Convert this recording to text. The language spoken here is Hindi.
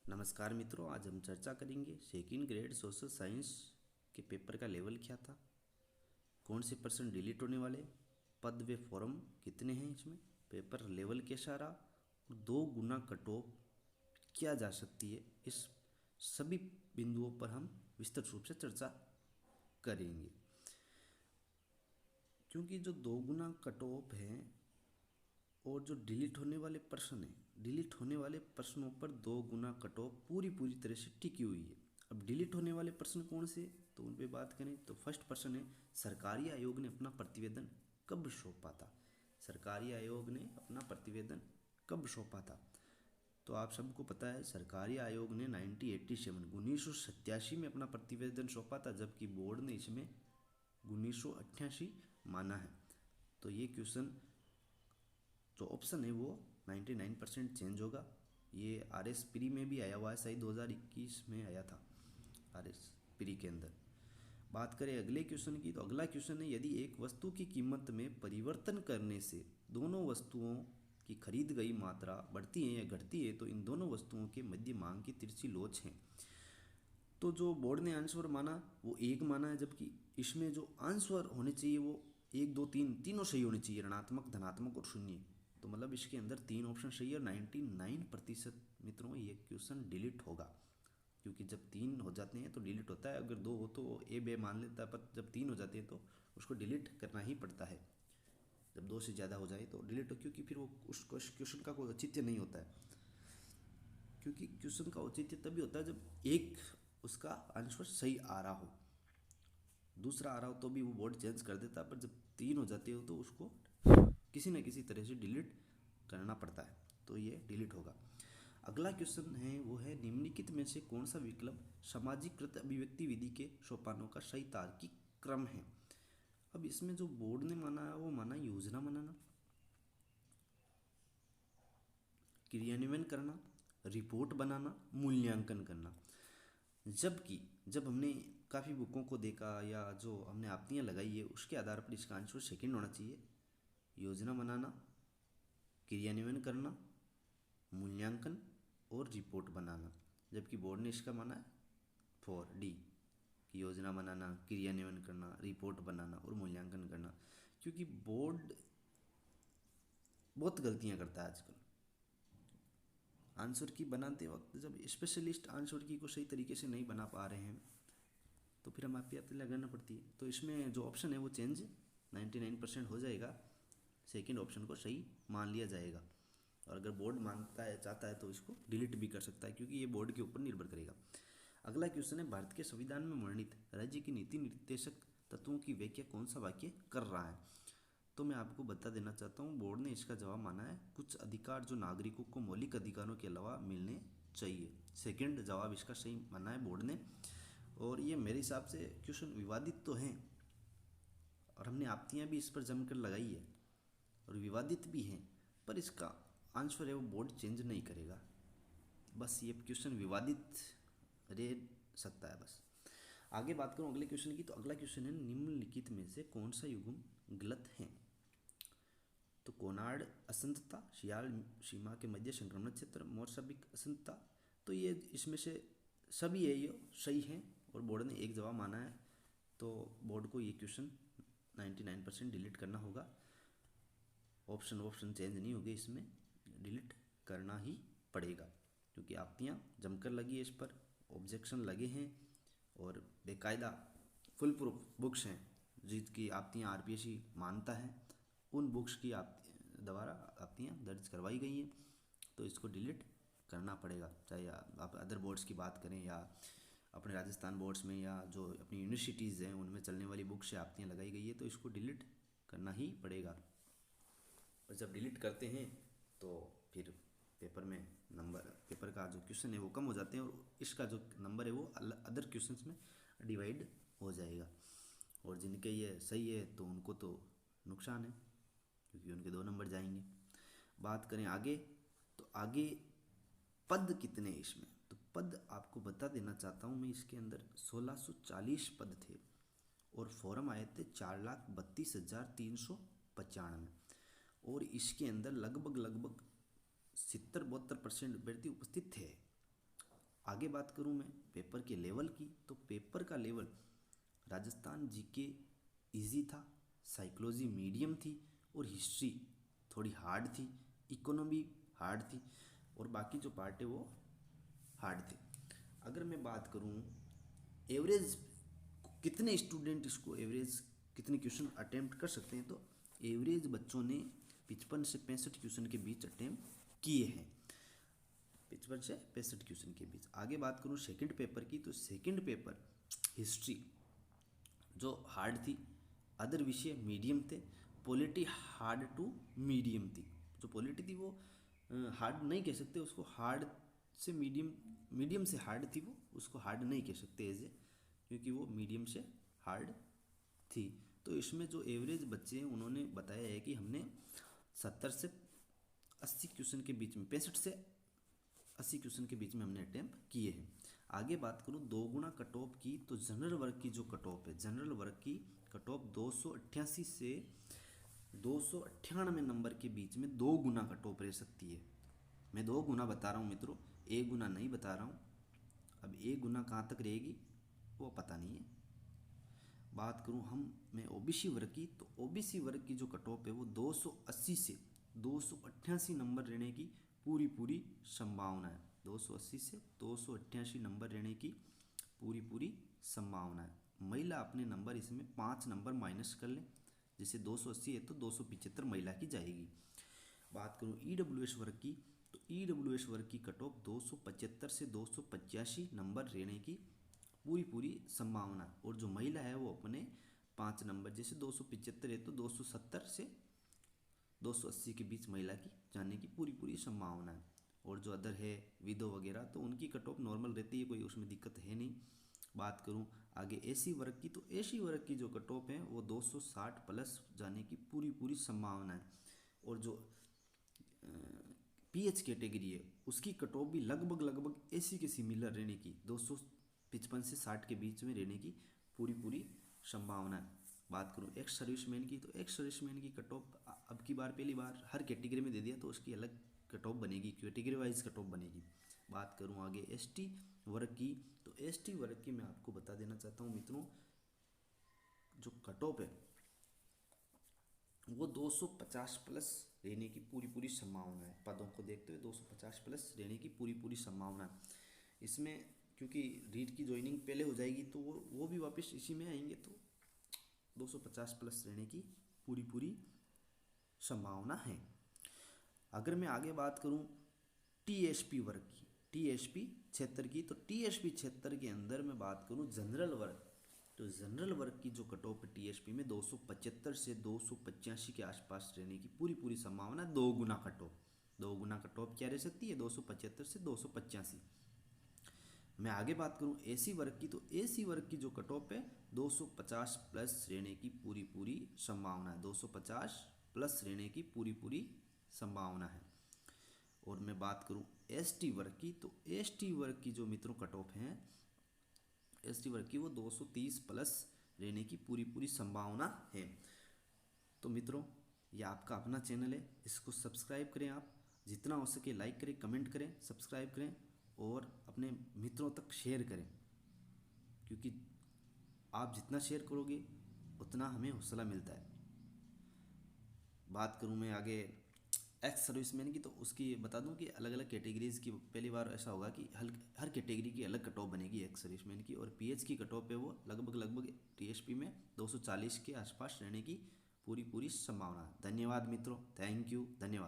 नमस्कार मित्रों, आज हम चर्चा करेंगे सेकंड ग्रेड सोशल साइंस के पेपर का लेवल क्या था, कौन से पर्सन डिलीट होने वाले, पद व फॉर्म कितने हैं, इसमें पेपर लेवल कैसा रहा और 2 गुना कट ऑफ क्या जा सकती है। इस सभी बिंदुओं पर हम विस्तृत रूप से चर्चा करेंगे। क्योंकि जो 2 गुना कट ऑफ है और जो डिलीट होने वाले प्रश्न हैं, डिलीट होने वाले प्रश्नों पर 2 गुना कट ऑफ पूरी तरह से टिकी हुई है। अब डिलीट होने वाले प्रश्न कौन से, तो उन पे बात करें तो फर्स्ट प्रश्न है, सरकारी आयोग ने अपना प्रतिवेदन कब सौंपा था। सरकारी आयोग ने अपना प्रतिवेदन कब सौंपा था, तो आप सबको पता है सरकारी आयोग ने 1987 में अपना प्रतिवेदन सौंपा था, जबकि बोर्ड ने इसमें 1988 माना है। तो ये क्वेश्चन जो ऑप्शन है वो 99% चेंज होगा। ये आर एस प्री में भी आया हुआ है, सही 2021 में आया था आर एस प्री के अंदर। बात करें अगले क्वेश्चन की, तो अगला क्वेश्चन है, यदि एक वस्तु की कीमत में परिवर्तन करने से दोनों वस्तुओं की खरीद गई मात्रा बढ़ती है या घटती है, तो इन दोनों वस्तुओं के मध्य मांग की तिरछी लोच है। तो जो बोर्ड ने आंसर माना वो 1 माना है, जबकि इसमें जो आंसर होने चाहिए वो 1, 2, 3 तीनों सही होने चाहिए, ऋणात्मक, धनात्मक और शून्य। तो मतलब इसके अंदर 3 ऑप्शन सही है और 99% मित्रों ये क्वेश्चन डिलीट होगा, क्योंकि जब 3 हो जाते हैं तो डिलीट होता है। अगर 2 हो तो ए बे मान लेता है, पर जब 3 हो जाते हैं तो उसको डिलीट करना ही पड़ता है। जब 2 से ज़्यादा हो जाए तो डिलीट हो, क्योंकि फिर वो उस क्वेश्चन का कोई औचित्य नहीं होता है। क्योंकि क्वेश्चन का औचित्य तभी होता है जब एक उसका आंसर सही आ रहा हो, दूसरा आ रहा हो तो भी वो बोर्ड चेंज कर देता है, पर जब 3 हो जाते हो तो उसको किसी न किसी तरह से डिलीट करना पड़ता है, तो ये डिलीट होगा। अगला क्वेश्चन है वो है, निम्नलिखित में से कौन सा विकल्प सामाजिकृत अभिव्यक्ति विधि के सोपानों का सही तार्किक क्रम है। अब इसमें जो बोर्ड ने माना है वो माना योजना बनाना, क्रियान्वयन करना, रिपोर्ट बनाना, मूल्यांकन करना। जबकि जब हमने काफ़ी बुकों को देखा या जो हमने आपतियाँ लगाई है उसके आधार पर इसका आंसर सेकंड होना चाहिए, योजना बनाना, क्रियान्वयन करना, मूल्यांकन और रिपोर्ट बनाना। जबकि बोर्ड ने इसका माना है 4D कि योजना बनाना, क्रियान्वयन करना, रिपोर्ट बनाना और मूल्यांकन करना। क्योंकि बोर्ड बहुत गलतियां करता है आजकल आंसर की बनाते वक्त, जब स्पेशलिस्ट आंसर की को सही तरीके से नहीं बना पा रहे हैं तो फिर हम आपकी लगाना पड़ती है। तो इसमें जो ऑप्शन है वो चेंज 99% हो जाएगा, सेकंड ऑप्शन को सही मान लिया जाएगा। और अगर बोर्ड मानता है, चाहता है तो इसको डिलीट भी कर सकता है, क्योंकि ये बोर्ड के ऊपर निर्भर करेगा। अगला क्वेश्चन है, भारत के संविधान में वर्णित राज्य की नीति निर्देशक तत्वों की व्याख्या कौन सा वाक्य कर रहा है। तो मैं आपको बता देना चाहता हूँ, बोर्ड ने इसका जवाब माना है, कुछ अधिकार जो नागरिकों को मौलिक अधिकारों के अलावा मिलने चाहिए। सेकंड जवाब इसका सही माना है बोर्ड ने। और ये मेरे हिसाब से क्वेश्चन विवादित तो हैं और हमने आपतियाँ भी इस पर जमकर लगाई है और विवादित भी हैं, पर इसका आंसर है वो बोर्ड चेंज नहीं करेगा। बस ये क्वेश्चन विवादित रह सकता है बस। आगे बात करूँ अगले क्वेश्चन की, तो अगला क्वेश्चन है, निम्नलिखित में से कौन सा युग्म गलत है। तो कोनार्ड असंतता, सियाल सीमा के मध्य संक्रमण क्षेत्र, मोरसबिक असंतता, तो ये इसमें से सभी है ये सही है और बोर्ड ने एक जवाब माना है। तो बोर्ड को ये क्वेश्चन 99% डिलीट करना होगा। ऑप्शन चेंज नहीं होगी, इसमें डिलीट करना ही पड़ेगा, क्योंकि आपतियाँ जमकर लगी है, इस पर ऑब्जेक्शन लगे हैं और बेकायदा फुल प्रूफ बुक्स हैं जिसकी आपतियाँ आरपीएससी मानता है, उन बुक्स की आप द्वारा आपतियाँ दर्ज करवाई गई हैं। तो इसको डिलीट करना पड़ेगा, चाहे आप अदर बोर्ड्स की बात करें या अपने राजस्थान बोर्ड्स में या जो अपनी यूनिवर्सिटीज़ हैं उनमें चलने वाली बुक से आपतियाँ लगाई गई है, तो इसको डिलीट करना ही पड़ेगा। और जब डिलीट करते हैं तो फिर पेपर में नंबर, पेपर का जो क्वेश्चन है वो कम हो जाते हैं और इसका जो नंबर है वो अदर क्वेश्चंस में डिवाइड हो जाएगा। और जिनके ये सही है तो उनको तो नुकसान है, क्योंकि उनके 2 नंबर जाएंगे। बात करें आगे, तो आगे पद कितने इसमें, तो पद आपको बता देना चाहता हूँ मैं, इसके अंदर 1640 पद थे और फॉर्म आए थे 4,32,395 और इसके अंदर लगभग 70-72% अभ्यर्थी उपस्थित थे। आगे बात करूं मैं पेपर के लेवल की, तो पेपर का लेवल राजस्थान जीके इजी था, साइकोलॉजी मीडियम थी और हिस्ट्री थोड़ी हार्ड थी, इकोनॉमी हार्ड थी और बाकी जो पार्ट है वो हार्ड थे। अगर मैं बात करूं एवरेज कितने स्टूडेंट इसको एवरेज कितने क्वेश्चन अटेम्प्ट कर सकते हैं, तो एवरेज बच्चों ने 55 से 65 क्वेश्चन के बीच अटेम्प्ट किए हैं, 55 से 65 क्वेश्चन के बीच। आगे बात करूँ सेकंड पेपर की, तो सेकंड पेपर हिस्ट्री जो हार्ड थी, अदर विषय मीडियम थे, पॉलिटी हार्ड टू मीडियम थी। जो पॉलिटी थी वो हार्ड नहीं कह सकते उसको, हार्ड से मीडियम से हार्ड थी वो, उसको हार्ड नहीं कह सकते एज ए, क्योंकि वो मीडियम से हार्ड थी। तो इसमें जो एवरेज बच्चे हैं उन्होंने बताया है कि हमने 70 से 80 क्वेश्चन के बीच में, 65 से 80 क्वेश्चन के बीच में हमने अटेम्प्ट किए हैं। आगे बात करूँ 2 गुना कट ऑफ की, तो जनरल वर्ग की जो कट ऑफ है, जनरल वर्ग की कट ऑफ 288 से 298 नंबर के बीच में 2 गुना कट ऑफ रह सकती है। मैं 2 गुना बता रहा हूँ मित्रों, 1 गुना नहीं बता रहा हूँ। अब 1 गुना कहाँ तक रहेगी वो पता नहीं है। बात करूँ मैं ओबीसी वर्ग की, तो ओबीसी वर्ग की जो कट ऑफ है वो 280 से 288 नंबर रहने की पूरी संभावना है। 280 से 288 नंबर रहने की पूरी संभावना है। महिला अपने नंबर इसमें 5 नंबर माइनस कर ले, जैसे 280 है तो 275 महिला की जाएगी। बात करूँ ईडब्ल्यूएस वर्ग की, तो ईडब्ल्यूएस वर्ग की कट ऑफ 275 से 285 नंबर रहने की पूरी संभावना, और जो महिला है वो अपने 5 नंबर, जैसे 275 है तो 270 से 280 के बीच महिला की जाने की पूरी संभावना है। और जो अदर है विडो वगैरह, तो उनकी कट ऑफ नॉर्मल रहती है, कोई उसमें दिक्कत है नहीं। बात करूं आगे एसी वर्ग की, तो एसी वर्ग की जो कट ऑफ है वो 260 प्लस जाने की पूरी संभावना है। और जो पीएच कैटेगरी है उसकी कट ऑफ भी लगभग एसी के सिमिलर रहने की, 255 से 60 के बीच में रहने की पूरी संभावना है। बात करूँ एक्स सर्विसमैन की, तो एक्स सर्विसमैन की कट ऑफ अब की बार पहली बार हर कैटेगरी में दे दिया, तो उसकी अलग कट ऑफ बनेगी, कैटेगरी वाइज कट ऑफ बनेगी। बात करूँ आगे एसटी वर्ग की, तो एसटी वर्ग की मैं आपको बता देना चाहता हूँ मित्रों, जो कट ऑफ है वो 250 प्लस रहने की पूरी संभावना है। पदों को देखते हुए 250 प्लस रहने की पूरी संभावना है। इसमें क्योंकि रीट की ज्वाइनिंग पहले हो जाएगी तो वो भी वापस इसी में आएंगे, तो 250 प्लस रहने की पूरी संभावना है। अगर मैं आगे बात करूं टीएसपी वर्ग की, टीएसपी क्षेत्र की, तो टीएसपी क्षेत्र के अंदर मैं बात करूं जनरल वर्ग, तो जनरल वर्ग की जो कट ऑफ टीएसपी में 275 से 285 के आसपास रहने की पूरी संभावना, 2 गुना कट ऑफ, 2 गुना कट ऑफ क्या रह सकती है, 275 से 285। मैं आगे बात करूं एसी वर्ग की, तो एसी वर्ग की जो कट ऑफ है 250 प्लस रहने की पूरी संभावना है, 250 प्लस रहने की पूरी संभावना है। और मैं बात करूं एसटी वर्ग की, तो एसटी वर्ग की जो मित्रों कट ऑफ हैं एसटी वर्ग की वो 230 प्लस रहने की पूरी संभावना है। तो मित्रों ये आपका अपना चैनल है, इसको सब्सक्राइब करें, आप जितना हो सके लाइक करें, कमेंट करें, सब्सक्राइब करें और अपने मित्रों तक शेयर करें, क्योंकि आप जितना शेयर करोगे उतना हमें हौसला मिलता है। बात करूं मैं आगे एक्स सर्विसमैन की, तो उसकी बता दूं कि अलग अलग कैटेगरीज़ की पहली बार ऐसा होगा कि हर कैटेगरी की अलग कट ऑफ बनेगी एक्स सर्विसमैन की, और पीएच की कट ऑफ है वो लगभग टीएसपी में 240 के आसपास रहने की पूरी संभावना। धन्यवाद मित्रों, थैंक यू, धन्यवाद।